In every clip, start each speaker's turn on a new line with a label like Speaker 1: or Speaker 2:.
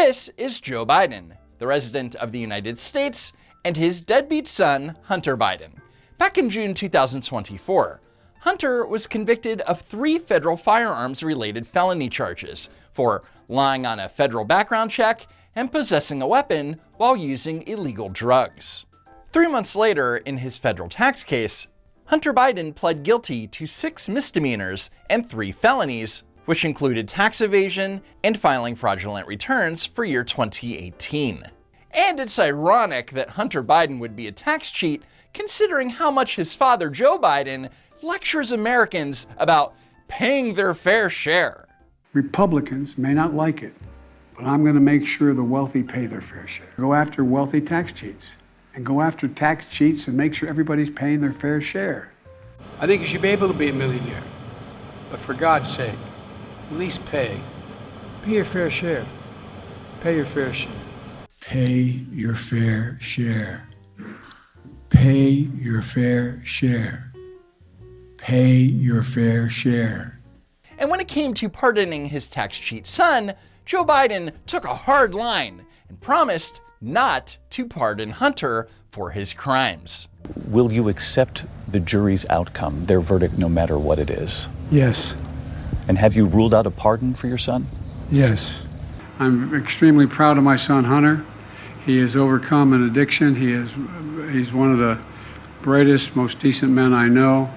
Speaker 1: This is Joe Biden, the resident of the United States, and his deadbeat son, Hunter Biden. Back in June 2024, Hunter was convicted of 3 federal firearms-related felony charges for lying on a federal background check and possessing a weapon while using illegal drugs. 3 months later, in his federal tax case, Hunter Biden pled guilty to 6 misdemeanors and 3 felonies, which included tax evasion and filing fraudulent returns for year 2018. And it's ironic that Hunter Biden would be a tax cheat, considering how much his father, Joe Biden, lectures Americans about paying their fair share.
Speaker 2: Republicans may not like it, but I'm going to make sure the wealthy pay their fair share. Go after wealthy tax cheats, and go after tax cheats and make sure everybody's paying their fair share.
Speaker 3: I think you should be able to be a millionaire, but for God's sake, at least pay your fair share. Pay your fair share.
Speaker 2: Pay your fair share. Pay your fair share. Pay your fair share.
Speaker 1: And when it came to pardoning his tax cheat son, Joe Biden took a hard line and promised not to pardon Hunter for his crimes.
Speaker 4: Will you accept the jury's outcome, their verdict, no matter what it is?
Speaker 2: Yes.
Speaker 4: And have you ruled out a pardon for your son?
Speaker 2: Yes. I'm extremely proud of my son, Hunter. He has overcome an addiction. He's one of the brightest, most decent men I know.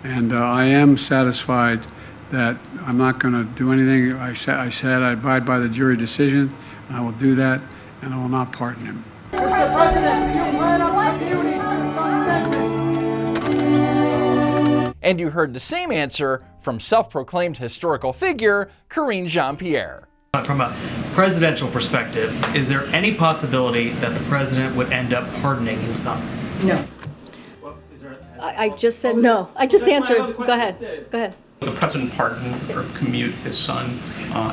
Speaker 2: And I am satisfied that I'm not going to do anything. I said I abide by the jury decision, and I will do that, and I will not pardon him.
Speaker 5: Mr. President, do you plan on commuting your son's sentence?
Speaker 1: And you heard the same answer from self-proclaimed historical figure Karine Jean-Pierre.
Speaker 6: From a presidential perspective, is there any possibility that the president would end up pardoning his son?
Speaker 7: No.
Speaker 6: Well, is there
Speaker 7: I just said no. I just answered. Go ahead. Go ahead.
Speaker 8: Will the president pardon or commute his son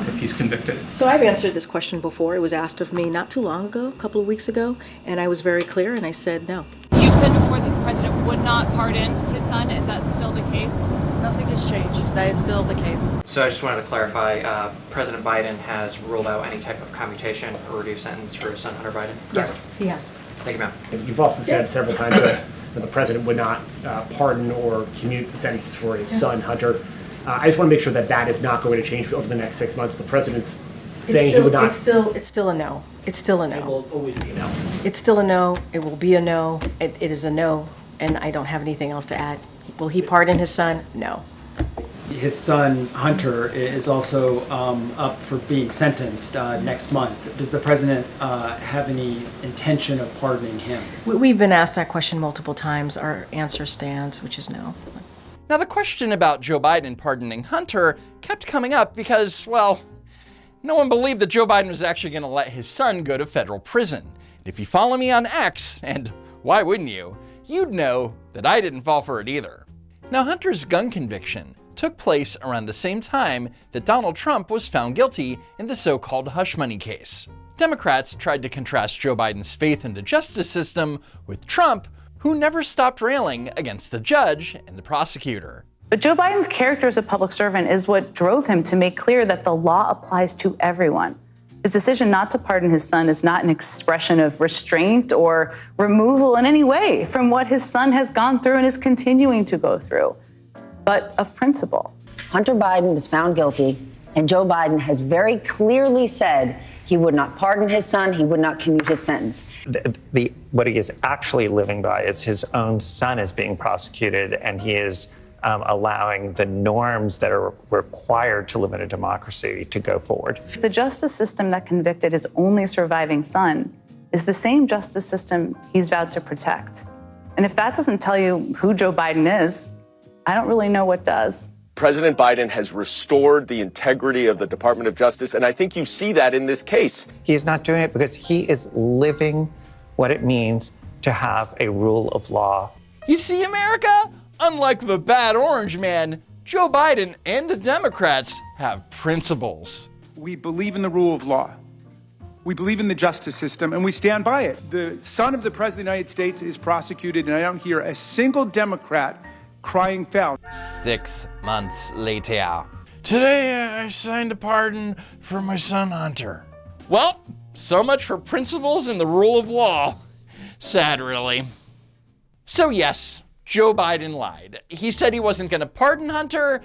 Speaker 8: if he's convicted?
Speaker 7: So I've answered this question before. It was asked of me not too long ago, a couple of weeks ago, and I was very clear and I said no.
Speaker 9: You've said before that the president would not pardon his son. Is that still the case?
Speaker 7: Nothing has changed. That is still the case.
Speaker 10: So I just wanted to clarify, President Biden has ruled out any type of commutation or reduced sentence for his son, Hunter Biden?
Speaker 7: Yes, he has.
Speaker 10: Thank you, ma'am.
Speaker 11: You've also said several times that the president would not pardon or commute the sentences for his son, Hunter. I just want to make sure that that is not going to change over the next 6 months. The president's saying he would not.
Speaker 7: It's still a no. It's still a no.
Speaker 11: It will always be a no.
Speaker 7: It's still a no. It will be a no. It is a no, and I don't have anything else to add. Will he pardon his son? No.
Speaker 12: His son, Hunter, is also up for being sentenced next month. Does the president have any intention of pardoning him?
Speaker 7: We've been asked that question multiple times. Our answer stands, which is no.
Speaker 1: Now, the question about Joe Biden pardoning Hunter kept coming up because, well, no one believed that Joe Biden was actually going to let his son go to federal prison. And if you follow me on X, and why wouldn't you, you'd know that I didn't fall for it either. Now, Hunter's gun conviction took place around the same time that Donald Trump was found guilty in the so-called hush money case. Democrats tried to contrast Joe Biden's faith in the justice system with Trump, who never stopped railing against the judge and the prosecutor.
Speaker 13: But Joe Biden's character as a public servant is what drove him to make clear that the law applies to everyone. His decision not to pardon his son is not an expression of restraint or removal in any way from what his son has gone through and is continuing to go through, but of principle.
Speaker 14: Hunter Biden was found guilty, and Joe Biden has very clearly said he would not pardon his son, he would not commute his sentence.
Speaker 15: What he is actually living by is his own son is being prosecuted, and he is allowing the norms that are required to live in a democracy to go forward.
Speaker 13: The justice system that convicted his only surviving son is the same justice system he's vowed to protect. And if that doesn't tell you who Joe Biden is, I don't really know what does.
Speaker 16: President Biden has restored the integrity of the Department of Justice, and I think you see that in this case.
Speaker 15: He is not doing it because he is living what it means to have a rule of law.
Speaker 1: You see, America? Unlike the bad orange man, Joe Biden and the Democrats have principles.
Speaker 3: We believe in the rule of law. We believe in the justice system, and we stand by it. The son of the President of the United States is prosecuted, and I don't hear a single Democrat crying foul.
Speaker 1: 6 months later. Today, I signed a pardon for my son, Hunter. Well, so much for principles and the rule of law. Sad, really. So yes, Joe Biden lied. He said he wasn't going to pardon Hunter,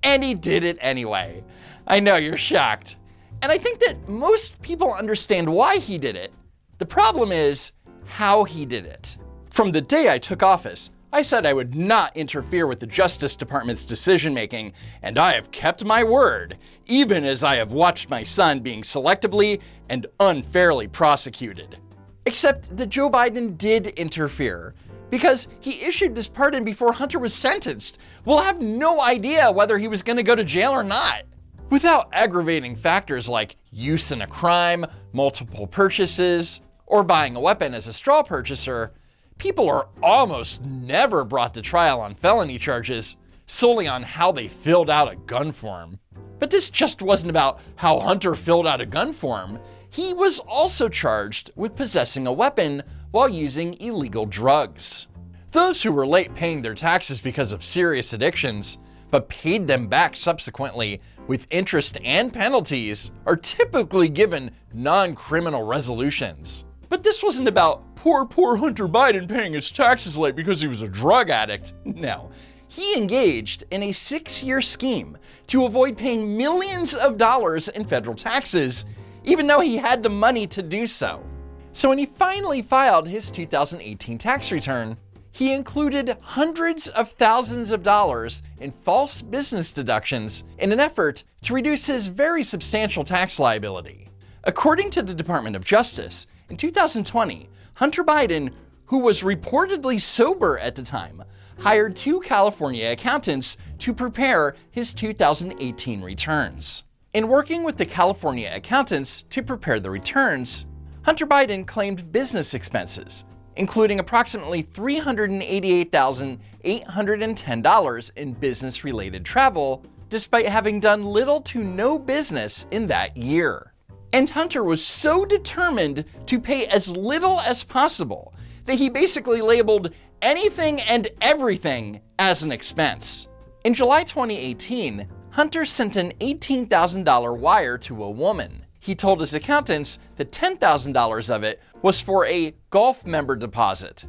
Speaker 1: and he did it anyway. I know you're shocked. And I think that most people understand why he did it. The problem is how he did it. From the day I took office, I said I would not interfere with the Justice Department's decision-making, and I have kept my word, even as I have watched my son being selectively and unfairly prosecuted. Except that Joe Biden did interfere, because he issued this pardon before Hunter was sentenced. We'll have no idea whether he was going to go to jail or not. Without aggravating factors like use in a crime, multiple purchases, or buying a weapon as a straw purchaser, people are almost never brought to trial on felony charges solely on how they filled out a gun form. But this just wasn't about how Hunter filled out a gun form. He was also charged with possessing a weapon while using illegal drugs. Those who were late paying their taxes because of serious addictions, but paid them back subsequently with interest and penalties, are typically given non-criminal resolutions. But this wasn't about poor Hunter Biden paying his taxes late because he was a drug addict. No. He engaged in a 6-year scheme to avoid paying millions of dollars in federal taxes, even though he had the money to do so. So when he finally filed his 2018 tax return, he included hundreds of thousands of dollars in false business deductions in an effort to reduce his very substantial tax liability. According to the Department of Justice, in 2020, Hunter Biden, who was reportedly sober at the time, hired 2 California accountants to prepare his 2018 returns. In working with the California accountants to prepare the returns, Hunter Biden claimed business expenses, including approximately $388,810 in business-related travel, despite having done little to no business in that year. And Hunter was so determined to pay as little as possible that he basically labeled anything and everything as an expense. In July 2018, Hunter sent an $18,000 wire to a woman. He told his accountants that $10,000 of it was for a golf member deposit.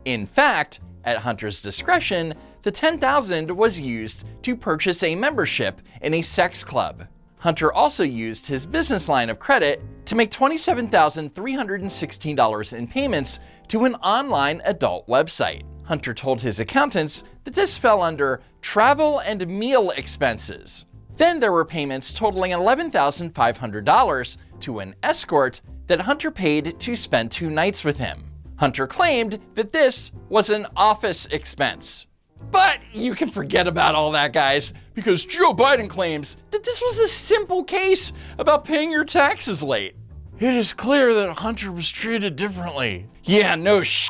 Speaker 1: In fact, at Hunter's discretion, the $10,000 was used to purchase a membership in a sex club. Hunter also used his business line of credit to make $27,316 in payments to an online adult website. Hunter told his accountants that this fell under travel and meal expenses. Then there were payments totaling $11,500 to an escort that Hunter paid to spend 2 nights with him. Hunter claimed that this was an office expense. But you can forget about all that, guys, because Joe Biden claims that this was a simple case about paying your taxes late. It is clear that Hunter was treated differently. Yeah, no sh**.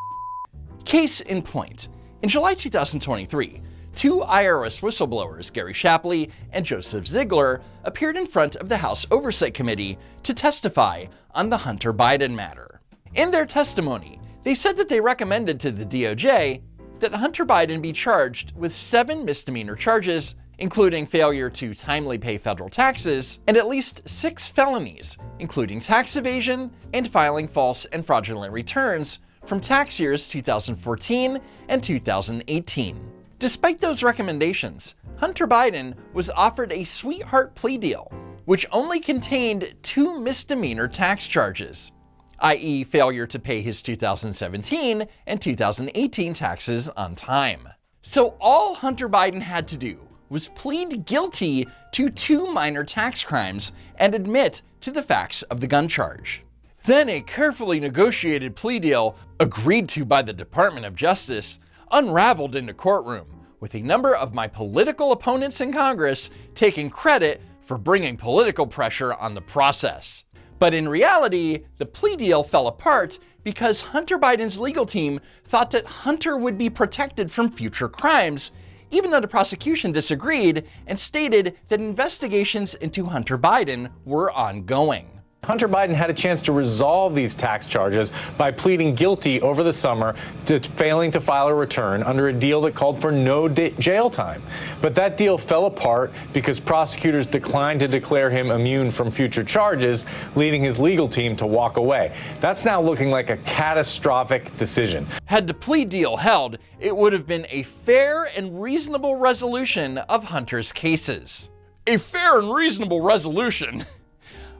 Speaker 1: Case in point. In July 2023, 2 IRS whistleblowers, Gary Shapley and Joseph Ziegler, appeared in front of the House Oversight Committee to testify on the Hunter Biden matter. In their testimony, they said that they recommended to the DOJ that Hunter Biden be charged with 7 misdemeanor charges, including failure to timely pay federal taxes, and at least 6 felonies, including tax evasion and filing false and fraudulent returns from tax years 2014 and 2018. Despite those recommendations, Hunter Biden was offered a sweetheart plea deal, which only contained 2 misdemeanor tax charges, i.e. failure to pay his 2017 and 2018 taxes on time. So all Hunter Biden had to do was plead guilty to 2 minor tax crimes and admit to the facts of the gun charge. Then a carefully negotiated plea deal, agreed to by the Department of Justice, unraveled in the courtroom, with a number of my political opponents in Congress taking credit for bringing political pressure on the process. But in reality, the plea deal fell apart because Hunter Biden's legal team thought that Hunter would be protected from future crimes, even though the prosecution disagreed and stated that investigations into Hunter Biden were ongoing.
Speaker 17: Hunter Biden had a chance to resolve these tax charges by pleading guilty over the summer to failing to file a return under a deal that called for no jail time. But that deal fell apart because prosecutors declined to declare him immune from future charges, leading his legal team to walk away. That's now looking like a catastrophic decision.
Speaker 1: Had the plea deal held, it would have been a fair and reasonable resolution of Hunter's cases. A fair and reasonable resolution?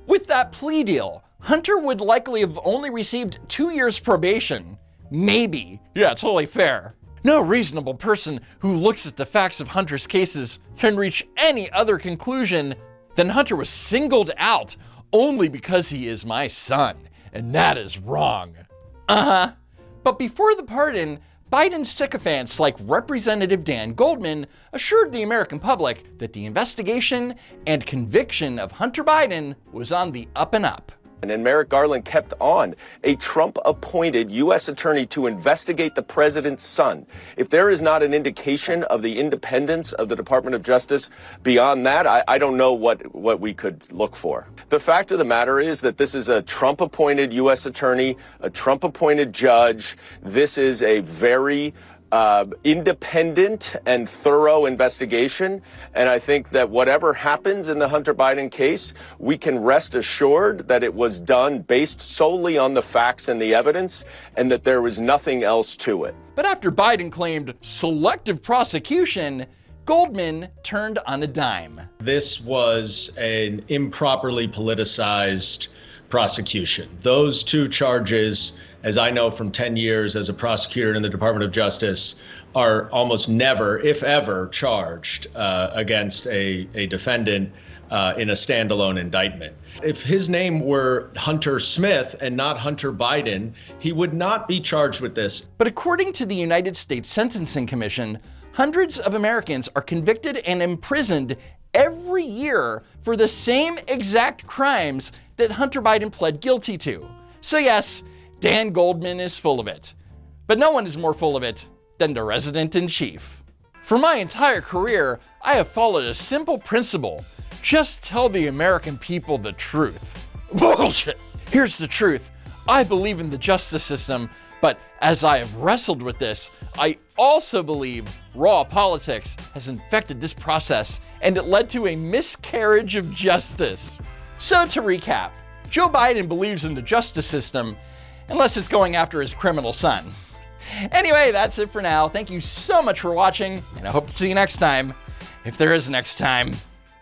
Speaker 1: With that plea deal, Hunter would likely have only received 2 years probation. Maybe. Yeah, totally fair. No reasonable person who looks at the facts of Hunter's cases can reach any other conclusion than Hunter was singled out only because he is my son, and that is wrong. But before the pardon, Biden's sycophants like Representative Dan Goldman assured the American public that the investigation and conviction of Hunter Biden was on the up and up.
Speaker 16: And Merrick Garland kept on, a Trump-appointed U.S. attorney to investigate the president's son. If there is not an indication of the independence of the Department of Justice beyond that, I don't know what we could look for. The fact of the matter is that this is a Trump-appointed U.S. attorney, a Trump-appointed judge. This is a very independent and thorough investigation. And I think that whatever happens in the Hunter Biden case, we can rest assured that it was done based solely on the facts and the evidence, and that there was nothing else to it.
Speaker 1: But after Biden claimed selective prosecution, Goldman turned on a dime.
Speaker 18: This was an improperly politicized prosecution. Those two charges, as I know from 10 years as a prosecutor in the Department of Justice, are almost never, if ever, charged against a defendant in a standalone indictment. If his name were Hunter Smith and not Hunter Biden, he would not be charged with this.
Speaker 1: But according to the United States Sentencing Commission, hundreds of Americans are convicted and imprisoned every year for the same exact crimes that Hunter Biden pled guilty to. So yes, Dan Goldman is full of it. But no one is more full of it than the Resident-in-Chief. For my entire career, I have followed a simple principle. Just tell the American people the truth. Bullshit! Here's the truth. I believe in the justice system, but as I have wrestled with this, I also believe raw politics has infected this process, and it led to a miscarriage of justice. So to recap, Joe Biden believes in the justice system, unless it's going after his criminal son. Anyway, that's it for now. Thank you so much for watching, and I hope to see you next time, if there is a next time.